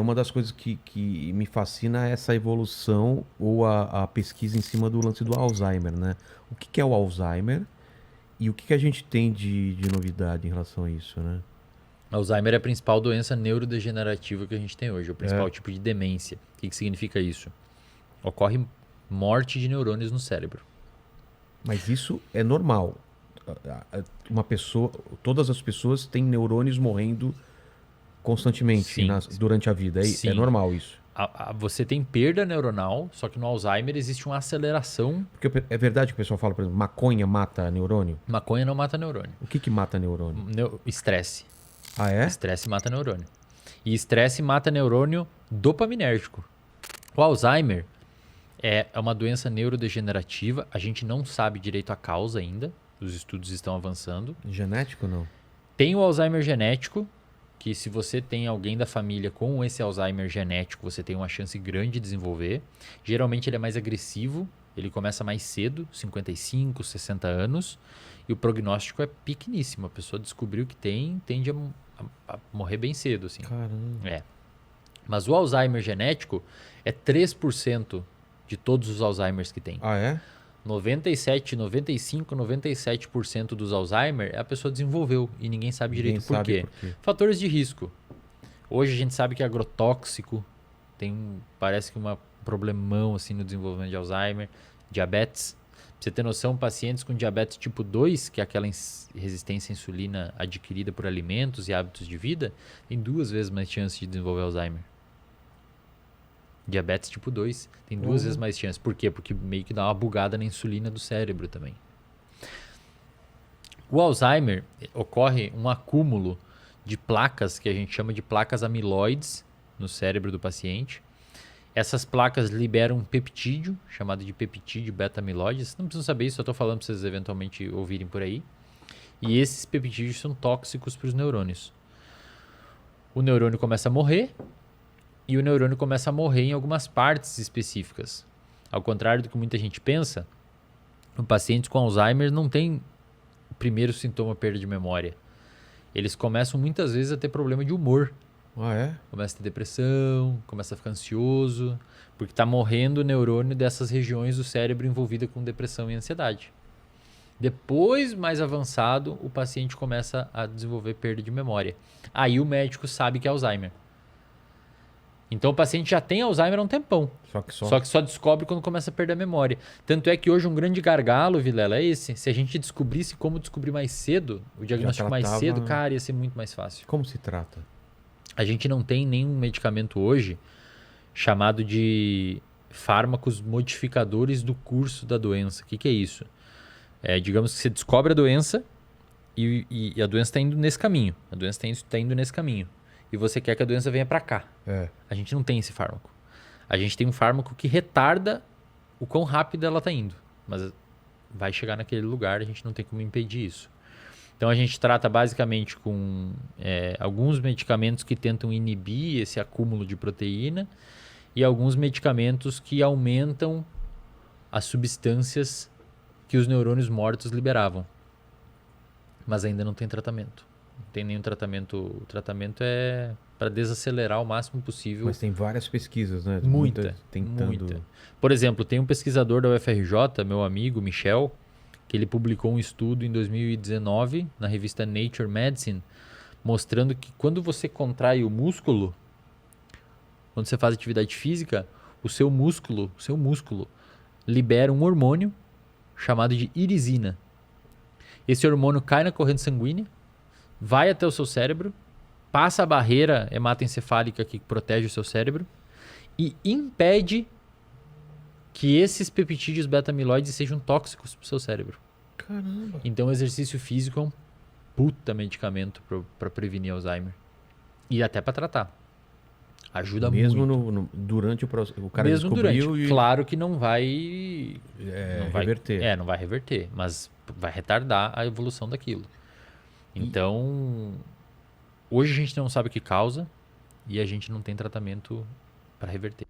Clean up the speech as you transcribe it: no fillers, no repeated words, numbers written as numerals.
uma das coisas que me fascina é essa evolução ou a pesquisa em cima do lance do Alzheimer, né? O que que é o Alzheimer e o que que a gente tem de novidade em relação a isso, né? Alzheimer é a principal doença neurodegenerativa que a gente tem hoje, é o É, principal tipo de demência. O que significa isso? Ocorre morte de neurônios no cérebro. mas isso é normal. Uma pessoa, todas as pessoas têm neurônios morrendo constantemente Sim, durante a vida. É sim. normal isso. Você tem perda neuronal, só que no Alzheimer existe uma aceleração. Porque é verdade que o pessoal fala, por exemplo, maconha mata neurônio? Maconha não mata neurônio. O que que mata neurônio? Estresse. Ah, é? Estresse mata neurônio. E estresse mata neurônio dopaminérgico. O Alzheimer é uma doença neurodegenerativa. A gente não sabe direito a causa ainda. Os estudos estão avançando. Genético não? Tem o Alzheimer genético, que se você tem alguém da família com esse Alzheimer genético, você tem uma chance grande de desenvolver. Geralmente ele é mais agressivo, ele começa mais cedo, 55, 60 anos, e o prognóstico é pequeníssimo. A pessoa descobriu que tem, tende a morrer bem cedo, assim. Caramba. É. Mas o Alzheimer genético é 3% de todos os Alzheimers que tem. Ah, é? 97, 95, 97% dos Alzheimer a pessoa desenvolveu e ninguém sabe Ninguém direito por sabe quê. por quê. Fatores de risco. Hoje a gente sabe que é agrotóxico parece que um problemão assim no desenvolvimento de Alzheimer, diabetes. Pra você ter noção, pacientes com diabetes tipo 2, que é aquela resistência à insulina adquirida por alimentos e hábitos de vida, tem 2 vezes mais chance de desenvolver Alzheimer. Diabetes tipo 2 tem 2 vezes mais chance. Por quê? Porque meio que dá uma bugada na insulina do cérebro também. O Alzheimer ocorre um acúmulo de placas que a gente chama de placas amiloides no cérebro do paciente. Essas placas liberam um peptídeo, chamado de peptídeo beta-amiloide. Vocês não precisam saber isso, eu estou falando para vocês eventualmente ouvirem por aí. E esses peptídeos são tóxicos para os neurônios. O neurônio começa a morrer e o neurônio começa a morrer em algumas partes específicas. Ao contrário do que muita gente pensa, o paciente com Alzheimer não tem o primeiro sintoma perda de memória. Eles começam muitas vezes a ter problema de humor. Ah, é? Começa a ter depressão, começa a ficar ansioso, porque está morrendo o neurônio dessas regiões do cérebro envolvida com depressão e ansiedade. Depois, mais avançado, o paciente começa a desenvolver perda de memória. Aí o médico sabe que é Alzheimer. Então o paciente já tem Alzheimer há um tempão. Só que só descobre quando começa a perder a memória. Tanto é que hoje um grande gargalo, Vilela, é esse. Se a gente descobrisse como descobrir mais cedo, o diagnóstico mais cedo, cara, ia ser muito mais fácil. Como se trata? A gente não tem nenhum medicamento hoje chamado de fármacos modificadores do curso da doença. O que é isso? Digamos que você descobre a doença e a doença está indo nesse caminho. A doença está indo nesse caminho. E você quer que a doença venha para cá. É. A gente não tem esse fármaco. A gente tem um fármaco que retarda o quão rápido ela está indo. Mas vai chegar naquele lugar, a gente não tem como impedir isso. Então a gente trata basicamente com alguns medicamentos que tentam inibir esse acúmulo de proteína e alguns medicamentos que aumentam as substâncias que os neurônios mortos liberavam. Mas ainda não tem tratamento. Não tem nenhum tratamento. O tratamento é para desacelerar o máximo possível. Mas tem várias pesquisas, né? Muita. Por exemplo, tem um pesquisador da UFRJ, meu amigo Michel, que ele publicou um estudo em 2019 na revista Nature Medicine, mostrando que quando você contrai o músculo, quando você faz atividade física, o seu músculo libera um hormônio chamado de irisina. Esse hormônio cai na corrente sanguínea, vai até o seu cérebro, passa a barreira hematoencefálica que protege o seu cérebro e impede que esses peptídeos beta-amiloides sejam tóxicos para o seu cérebro. Caramba. Então o exercício físico é um puta medicamento para prevenir Alzheimer. E até para tratar. Ajuda Mesmo muito. durante o processo. O cara Mesmo descobriu durante. e Claro que não vai reverter. Não vai reverter, mas vai retardar a evolução daquilo. Então, hoje a gente não sabe o que causa e a gente não tem tratamento para reverter.